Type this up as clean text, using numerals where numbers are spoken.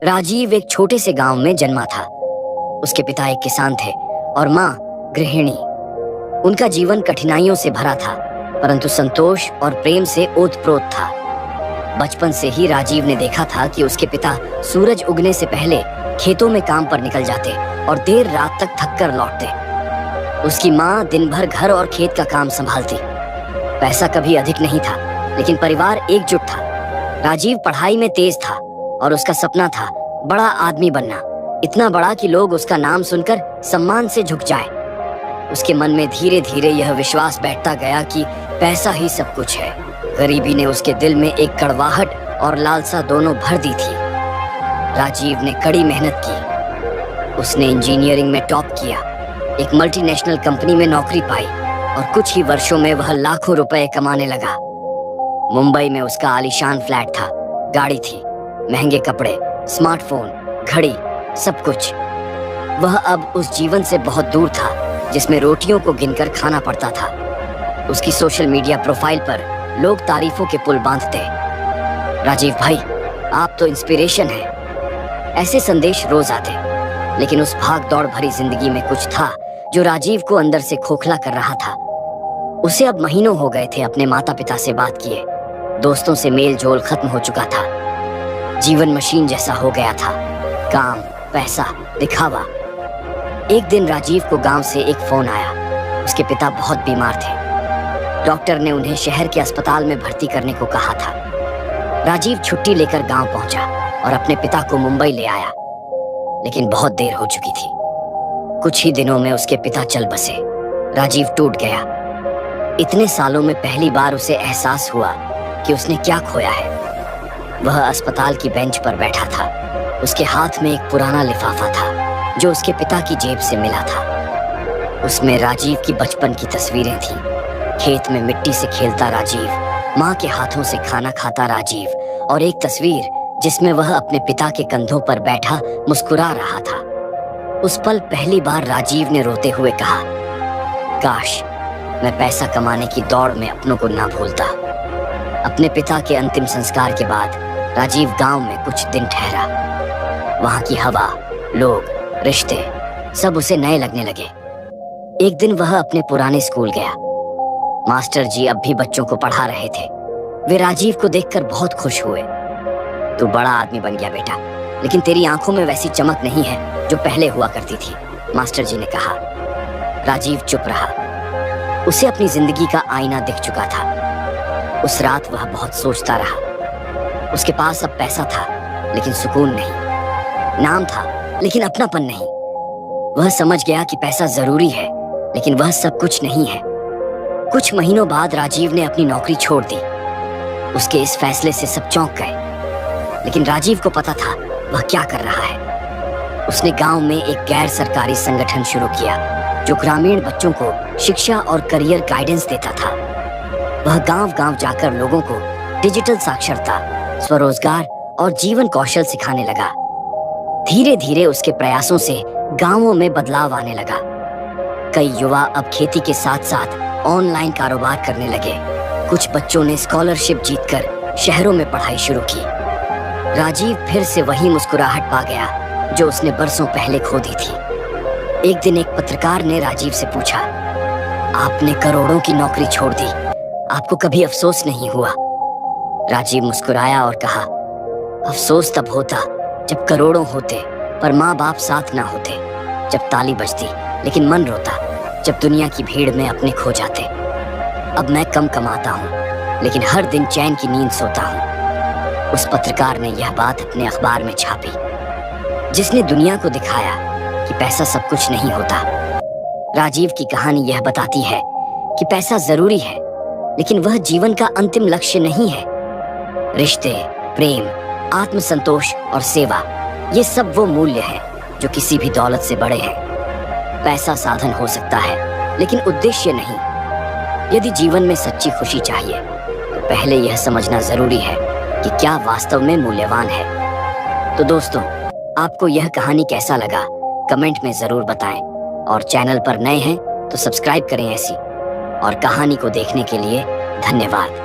राजीव एक छोटे से गांव में जन्मा था। उसके पिता एक किसान थे और माँ गृहिणी। उनका जीवन कठिनाइयों से भरा था, परंतु संतोष और प्रेम से ओतप्रोत था। बचपन से ही राजीव ने देखा था कि उसके पिता सूरज उगने से पहले खेतों में काम पर निकल जाते और देर रात तक थक कर लौटते। उसकी माँ दिन भर घर और खेत का काम संभालती। पैसा कभी अधिक नहीं था, लेकिन परिवार एकजुट था। राजीव पढ़ाई में तेज था और उसका सपना था बड़ा आदमी बनना, इतना बड़ा कि लोग उसका नाम सुनकर सम्मान से झुक जाए। उसके मन में धीरे धीरे यह विश्वास बैठता गया कि पैसा ही सब कुछ है। गरीबी ने उसके दिल में एक कड़वाहट और लालसा दोनों भर दी थी। राजीव ने कड़ी मेहनत की। उसने इंजीनियरिंग में टॉप किया, एक मल्टीनेशनल कंपनी में नौकरी पाई और कुछ ही वर्षों में वह लाखों रुपए कमाने लगा। मुंबई में उसका आलीशान फ्लैट था, गाड़ी थी, महंगे कपड़े, स्मार्टफोन, घड़ी, सब कुछ। वह अब उस जीवन से बहुत दूर था जिसमें रोटियों को गिनकर खाना पड़ता था। उसकी सोशल मीडिया प्रोफाइल पर लोग तारीफों के पुल बांधते। राजीव भाई, आप तो इंस्पिरेशन हैं। ऐसे संदेश रोज आते, लेकिन उस भाग दौड़ भरी जिंदगी में कुछ था जो राजीव को अंदर से खोखला कर रहा था। उसे अब महीनों हो गए थे अपने माता पिता से बात किए। दोस्तों से मेल जोल खत्म हो चुका था। जीवन मशीन जैसा हो गया था, काम, पैसा, दिखावा। एक दिन राजीव को गांव से एक फोन आया। उसके पिता बहुत बीमार थे। डॉक्टर ने उन्हें शहर के अस्पताल में भर्ती करने को कहा था। राजीव छुट्टी लेकर गांव पहुंचा और अपने पिता को मुंबई ले आया, लेकिन बहुत देर हो चुकी थी। कुछ ही दिनों में उसके पिता चल बसे। राजीव टूट गया। इतने सालों में पहली बार उसे एहसास हुआ कि उसने क्या खोया है। वह अस्पताल की बेंच पर बैठा था। उसके हाथ में एक पुराना लिफाफा था जो उसके पिता की जेब से मिला था। उसमें राजीव की बचपन की तस्वीरें थीं। खेत में मिट्टी से खेलता राजीव, माँ के हाथों से खाना खाता राजीव और एक तस्वीर जिसमें वह अपने पिता के कंधों पर बैठा मुस्कुरा रहा था। उस पल पहली बार राजीव ने रोते हुए कहा, काश मैं पैसा कमाने की दौड़ में अपनों को ना भूलता। अपने पिता के अंतिम संस्कार के बाद राजीव गांव में कुछ दिन ठहरा। वहां की हवा, लोग, रिश्ते सब उसे नए लगने लगे। एक दिन वह अपने पुराने स्कूल गया। मास्टर जी अब भी बच्चों को पढ़ा रहे थे। वे राजीव को देखकर बहुत खुश हुए। तू बड़ा आदमी बन गया बेटा, लेकिन तेरी आंखों में वैसी चमक नहीं है जो पहले हुआ करती थी, मास्टर जी ने कहा। राजीव चुप रहा। उसे अपनी जिंदगी का आईना दिख चुका था। उस रात वह बहुत सोचता रहा। उसके पास अब पैसा था, लेकिन सुकून नहीं। नाम था, लेकिन अपनापन नहीं। वह समझ गया कि पैसा जरूरी है, लेकिन वह सब कुछ नहीं है। कुछ महीनों बाद राजीव ने अपनी नौकरी छोड़ दी। उसके इस फैसले से सब चौंक गए, लेकिन राजीव को पता था वह क्या कर रहा है। उसने गांव में एक गैर सरकारी संगठन शुरू किया जो ग्रामीण बच्चों को शिक्षा और करियर गाइडेंस देता था। वह गांव-गांव जाकर लोगों को डिजिटल साक्षरता, स्वरोजगार और जीवन कौशल सिखाने लगा। धीरे धीरे उसके प्रयासों से गांवों में बदलाव आने लगा। कई युवा अब खेती के साथ साथ ऑनलाइन कारोबार करने लगे। कुछ बच्चों ने स्कॉलरशिप जीतकर शहरों में पढ़ाई शुरू की। राजीव फिर से वही मुस्कुराहट पा गया जो उसने बरसों पहले खो दी थी। एक दिन एक पत्रकार ने राजीव से पूछा, आपने करोड़ों की नौकरी छोड़ दी, आपको कभी अफसोस नहीं हुआ? राजीव मुस्कुराया और कहा, अफसोस तब होता जब करोड़ों होते पर माँ बाप साथ ना होते, जब ताली बजती लेकिन मन रोता, जब दुनिया की भीड़ में अपने खो जाते। अब मैं कम कमाता हूँ, लेकिन हर दिन चैन की नींद सोता हूँ। उस पत्रकार ने यह बात अपने अखबार में छापी, जिसने दुनिया को दिखाया कि पैसा सब कुछ नहीं होता। राजीव की कहानी यह बताती है कि पैसा जरूरी है, लेकिन वह जीवन का अंतिम लक्ष्य नहीं है। रिश्ते, प्रेम, आत्मसंतोष और सेवा, ये सब वो मूल्य हैं जो किसी भी दौलत से बड़े हैं। पैसा साधन हो सकता है, लेकिन उद्देश्य नहीं। यदि जीवन में सच्ची खुशी चाहिए, तो पहले यह समझना जरूरी है कि क्या वास्तव में मूल्यवान है। तो दोस्तों, आपको यह कहानी कैसा लगा, कमेंट में जरूर बताएं और चैनल पर नए हैं तो सब्सक्राइब करें ऐसी और कहानी को देखने के लिए धन्यवाद।